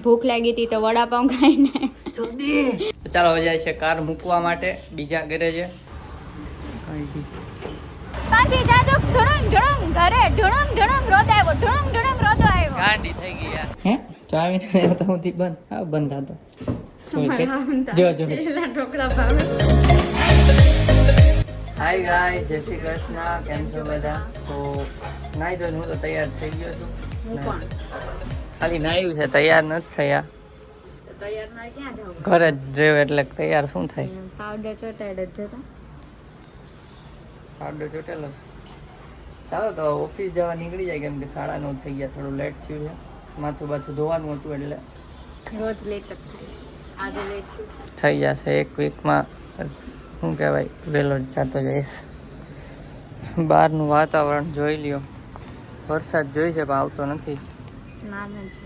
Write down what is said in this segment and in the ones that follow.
ભૂખ લાગી હતી તો વડાપાઉં ખાઈને જલ્દી ચાલો હવે જાય છે કાર મૂકવા માટે બીજા ગેરેજે. પાછી જાજો ઢણંગ ઢણંગ ઘરે ઢણંગ ઢણંગ રોતો આવ્યો ઢણંગ ઢણંગ રોતો આવ્યો. ગાંડી થઈ ગઈ યાર. હે ચાવી તો હુંથી બંધ. હા બંધ હતો. જો જો પેલા ઢોકળા ભાવે. હાય ગાઈસ, જય શ્રી કૃષ્ણ. કેમ છો બધા? તો નાઈ ધોઈને હું તો તૈયાર થઈ ગયો છું. હું પણ ખાલી નાયું છે, તૈયાર નથી થયા. તૈયાર માં ક્યાં જાવ? ઘરે જ રહ્યો એટલે તૈયાર શું થાય? પાવડર ચોટાડ જ જતો. પાવડર ચોટેલો. ચાલો તો ઓફિસ જવા નીકળી જાય, કેમ કે 9:30 થઈ ગયા, થોડું લેટ થયું છે. માથું બાથું ધોવાનું હતું એટલે રોજ લેટ જ થાય છે. આજે લેટ થયું છે. થઈ જશે એક વીકમાં. શું કહેવાય, વહેલો જ જતો જઈશ. બહારનું વાતાવરણ જોઈ લ્યો. વરસાદ જોઈ છે પણ આવતો નથી. ના ના જો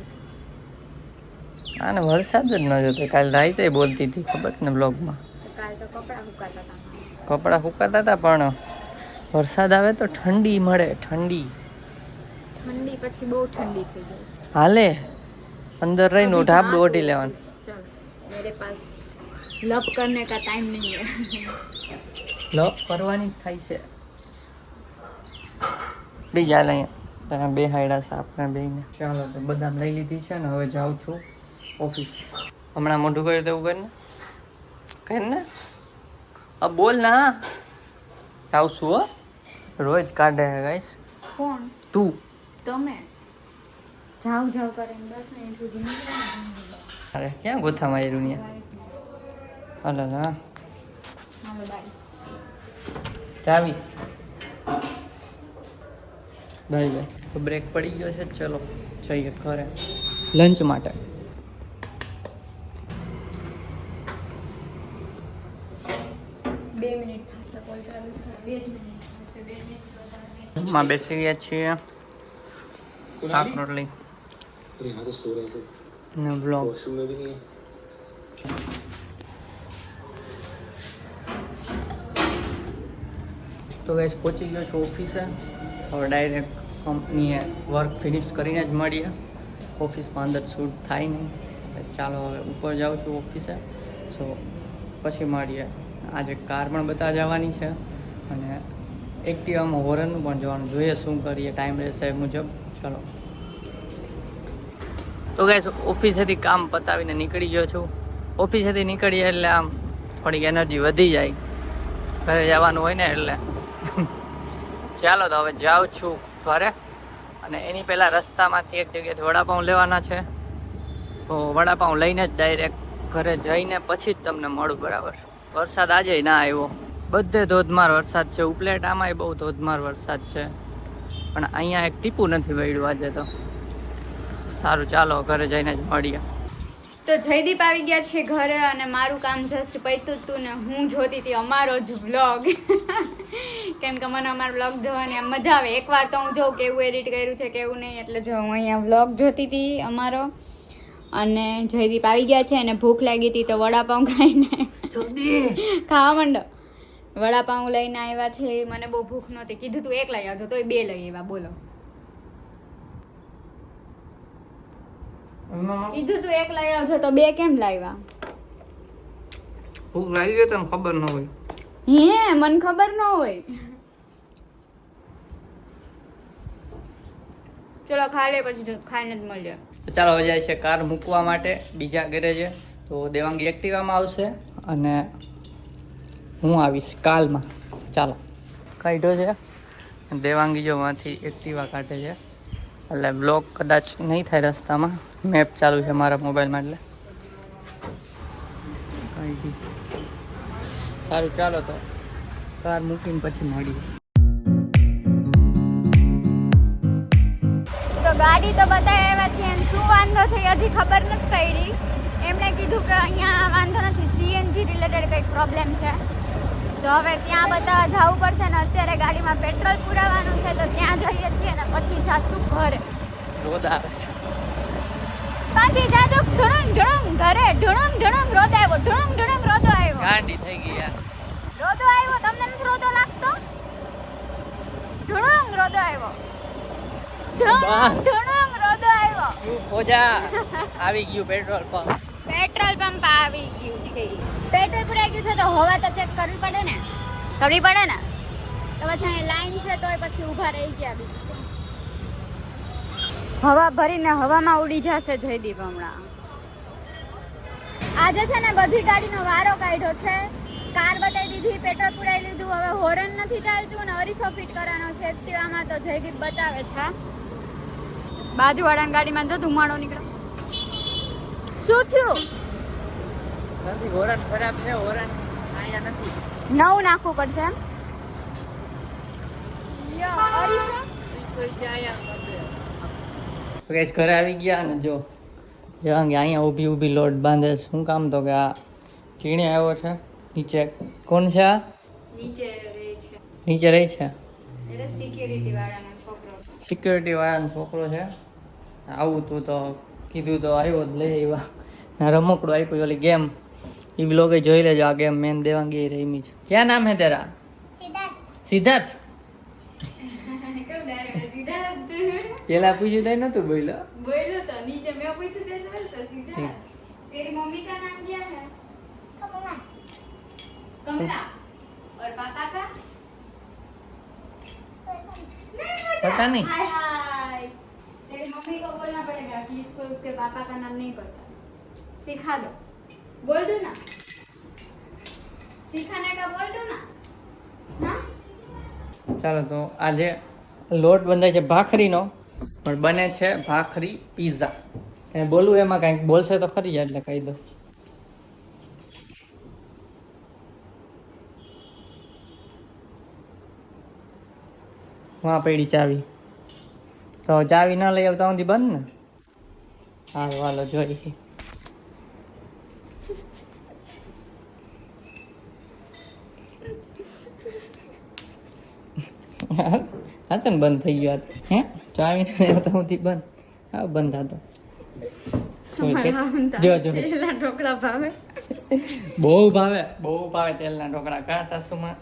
આને વરસાદ જ ન જોતો. કાલે રાતે બોલતી હતી ખબર ને બ્લોગમાં. કાલ તો કપડા સુકાતા હતા. કપડાં સુકાતા હતા પણ વરસાદ આવે તો ઠંડી મળે. ઠંડી પછી બહુ ઠંડી થઈ ગઈ. હાલે અંદર રહીને ઢાબડું ઓઢી લેવાનું. चल मेरे पास लव करने का टाइम नहीं है. લવ કરવાની જ થાય છે. બીજા અહીંયા બે હાયડા છે આપણે બેને. ચાલો તો બદામ લઈ લીધી છે ને હવે જાઉં છું ઓફિસ. હમણાં મોઢું કર્યું તેવું કરીને બોલ ના. જાઉં છું હો. રોજ કાઢે ગાઈસ. કોણ? તું. તમે જાવ જાવ કરીને 10 મિનિટ સુધી નીકળ્યા. અરે ક્યાં ગોથા માર્યું ને? હાલો હા હાલો બાય. ચાવી બાય બાય. તો બ્રેક પડી ગયો છે. ચલો જઈએ ઘરે લંચ માટે. 2 મિનિટ થશે કોલ ચાલુ છે. 2 જ મિનિટ થશે. 2 મિનિટ માં બેસી ગયા છીએ. શાક રોટલી ને બ્લોગ. તો ગાઈસ પહોંચી ગયો છું ઓફિસે. હવે ડાયરેક્ટ કંપનીએ વર્ક ફિનિશ કરીને જ મળીએ. ઓફિસમાં અંદર શૂટ થાય નહીં. ચાલો હવે ઉપર જાઉં છું ઓફિસે. સો પછી મળીએ. આજે કાર પણ બતાવવા જવાની છે અને એક્ટિવામાં હોરરનું પણ જોવાનું. જોઈએ શું કરીએ, ટાઈમ રહેશે એ મુજબ. ચલો તો ગાઈસ ઓફિસેથી કામ પતાવીને નીકળી ગયો છું. ઓફિસેથી નીકળીએ એટલે આમ થોડીક એનર્જી વધી જાય. ઘરે જવાનું હોય ને એટલે. ચાલો તો હવે જાઉં છું ઘરે. અને એની પહેલાં રસ્તામાંથી એક જગ્યાએથી વડાપાઉં લેવાના છે. તો વડાપાઉં લઈને જ ડાયરેક્ટ ઘરે જઈને પછી જ તમને મળું. બરાબર. વરસાદ આજે ના આવ્યો. બધે ધોધમાર વરસાદ છે. ઉપલેટામાંય બહુ ધોધમાર વરસાદ છે પણ અહીંયા એક ટીપું નથી પડ્યું આજે તો. સારું ચાલો ઘરે જઈને જ મળીએ. તો જયદીપ આવી ગયા છે ઘરે અને મારું કામ જસ્ટ પત્યું હતું ને હું જોતી હતી અમારો જ વ્લોગ. કેમ કે મને અમારો વ્લોગ જોવાની આમ મજા આવે. એકવાર તો હું જોઉં કેવું એડિટ કર્યું છે કેવું નહીં. એટલે જો હું અહીંયા વ્લોગ જોતી હતી અમારો. અને જયદીપ આવી ગયા છે અને ભૂખ લાગી હતી તો વડાપાઉં ખાઈને ખાવા માંડો. વડાપાઉં લઈને આવ્યા છે. મને બહુ ભૂખ નહોતી. કીધું તું એક લઈ આવજો તોય 2 લઈ આવ્યા. બોલો, કીધું તું એક લઈ આવજો તો 2 કેમ લાવ્યા? ભૂખ લાગી ગઈ તને ખબર ન હોય? હે મને ખબર ન હોય. ચલો ખા લે પછી ખાઈને જ મળીએ. ચાલો હવે જાય છે કાર મૂકવા માટે બીજા ગેરેજે. તો દેવાંગી એક્ટિવામાં આવશે અને હું આવીશ કાલમાં. ચાલો કાઢ્યો છે દેવાંગી જો માંથી એક્ટિવા કાઢે છે એટલે બ્લોક કદાચ નહીં થાય રસ્તામાં. મેપ ચાલુ છે મારા મોબાઈલમાં એટલે કાઢી. સારું ચાલો તો કાર મૂકીને પછી મળીએ. તો ગાડી તો બતાવ્યા છે અને શું વાંધો છે હજી ખબર નથી પડી. એમણે કીધું કે અહીંયા વાંધો નથી, સીએનજી રિલેટેડ કંઈક પ્રોબ્લેમ છે. તો હવે ત્યાં બતાવવા જવું પડશે ને અત્યારે ગાડીમાં પેટ્રોલ પુરાવાનું છે તો ત્યાં જઈએ છીએ ને પછી જાશું ઘરે. રોદ આવે છે. પાછી જાજો ઢણંગ ઢણંગ ઘરે ઢણંગ ઢણંગ રોતો આવ્યો ઢણંગ ઢણંગ રોતો આવ્યો. ગાંડી થઈ ગઈ યાર. રોતો આવ્યો. તમને નથી રોતો લાગતો? ઢણંગ રોતો આવ્યો ઢણંગ ઢણંગ રોતો આવ્યો. ઓજા આવી ગયું પેટ્રોલ પંપ. પેટ્રોલ પંપ આવી ગયું છે. પેટ્રોલ પુરાઈ ગયું છે તો હવા તો ચેક કરવી પડે ને. તો પછી અહીં લાઈન છે તોય પછી ઊભા રહી ગયા બીજું શું. હવા ભરીને હવામાં ઉડી જશે જયદીપ હમણાં. આજે છે ને બધી ગાડીનો વારો કાઢ્યો છે. કાર બતાવી દીધી, પેટ્રોલ પુરાઈ લીધું, હવે હોરન નથી ચાલતું ને અરીસો ફિટ કરવાનો છે એક્ટિવામાં તો જયદીપ બતાવે છે. બાજુવાળાની ગાડીમાં જો ધુમાડો નીકળ્યો. શું થયું? નથી હોરન ખરાબ છે, હોરન અહીંયા નથી. નવું નાખવું પડશે એમ. અરીસો ગેસ ઘરે આવી ગયા અને જો અહીંયા ઊભી લોટ બાંધે છે. શું કામ? તો કે આ ટીણી આવ્યો છે નીચે. કોણ છે આ? નીચે રહે છે. નીચે રહી છે. એટલે સિક્યુરિટી વાળાનો છોકરો છે. સિક્યુરિટી વાળાનો છોકરો છે. આવું તું તો કીધું તો આવ્યો જ લઈ આવ્યા. રમકડું આપ્યું ઓલી ગેમ. એ બ્લોગે જોઈ લેજો. આ ગેમ મેન દેવાંગી રમી છે. ક્યાં નામ હે તેરા? સિદ્ધાર્થ. પેલા પૂછ્યું તઈ નતું બોલ્યો. બોલ્યો તો નીચે મેં પૂછ્યું તે તો સિદ્ધાર્થ. तेरी मम्मी का नाम क्या है? कमला. कमला. और पापा का? पता नहीं. हाय हाय. तेरी मम्मी को बोलना पड़ेगा कि इसको उसके पापा का नाम नहीं पता. सिखा दो. बोल दो ना. सिखाने का बोल दो ना. हाँ? ચાલો તો આજે લોટ બંધાય છે ભાખરીનો, પણ બને છે ભાખરી પીઝા. એ બોલું એમાં કંઈક બોલશે તો ખરી જાય એટલે કહી દો. પડી ચાવી. તો ચાવી ન લઈ આવતા સુધી બંધ ને. હા વાલો જોઈએ. હા છે ને બંધ થઈ ગયો. હે ચાવી ન લઈ આવતા સુધી બંધ. હા બંધ હતો. જો તેલના ઢોકળા ભાવે. બહુ ભાવે તેલના ઢોકળા. કા સાસુમાં?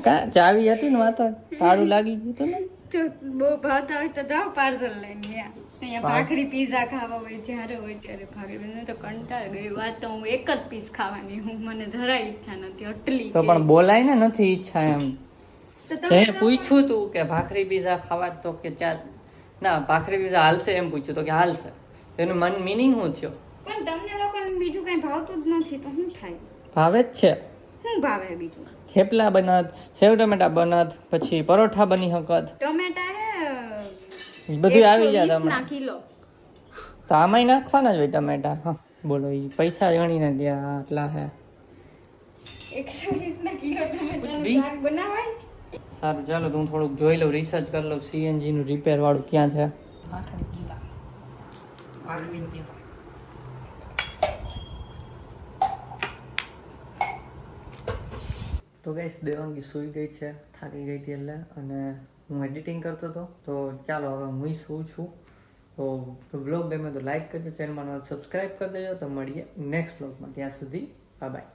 કા ચાવી હતી ને વાતો તાળું લાગી ગયું હતું ને. તો બહુ ભાવતા હોય તો જાઓ પાર્સલ લઈને. અહીંયા ભાખરી પીઝા ખાવા હોય જ્યારે હોય ત્યારે ભાખરી. મને તો કંટાળ ગઈ વાત. તો હું એક જ પીસ ખાવાની હું. મને જરાય ઈચ્છા નથી અટલી. તો પણ બોલાય ને નથી ઈચ્છા એમ. તો તે પૂછ્યું તું કે ભાખરી પીઝા ખાવા તો કે ચાલ ના ભાખરી પીઝા હાલશે એમ પૂછ્યું તો કે હાલશે. એનું મન મિનિંગ શું થયો? પણ તમને લોકોને બીજું કઈ ભાવતું જ નથી તો શું થાય? ભાવે જ છે. શું ભાવે બીજું? થેપલા બનત, સેવ ટમેટા બનત, પછી પરોઠા બની શકત. ટમેટા હે બધું આવી જાય 120 તમને. ના કિલો. તો આમાંય નાખવાના જ હોય ટમેટા. હા બોલો એ પૈસા ગણીને ગયા આટલા હે. 120 ના કિલો ટમેટાનું બી? શાક બનાવાય? સારું ચાલો તો હું થોડુંક જોઈ લઉં, રિસર્ચ કરી લઉં સીએનજી નું રિપેર વાળું ક્યાં છે. તો ગાઈસ દેવાંગી સૂઈ ગઈ છે, થાકી ગઈ હતી એટલે, અને હું એડિટિંગ કરતો હતો. તો ચાલો હવે હું સૂઉં છું. તો બ્લોગ ગમે તો લાઈક કરજો, ચેનલમાં સબસ્ક્રાઈબ કરી દેજો. તો મળીએ નેક્સ્ટ બ્લોગમાં. ત્યાં સુધી બાય બાય.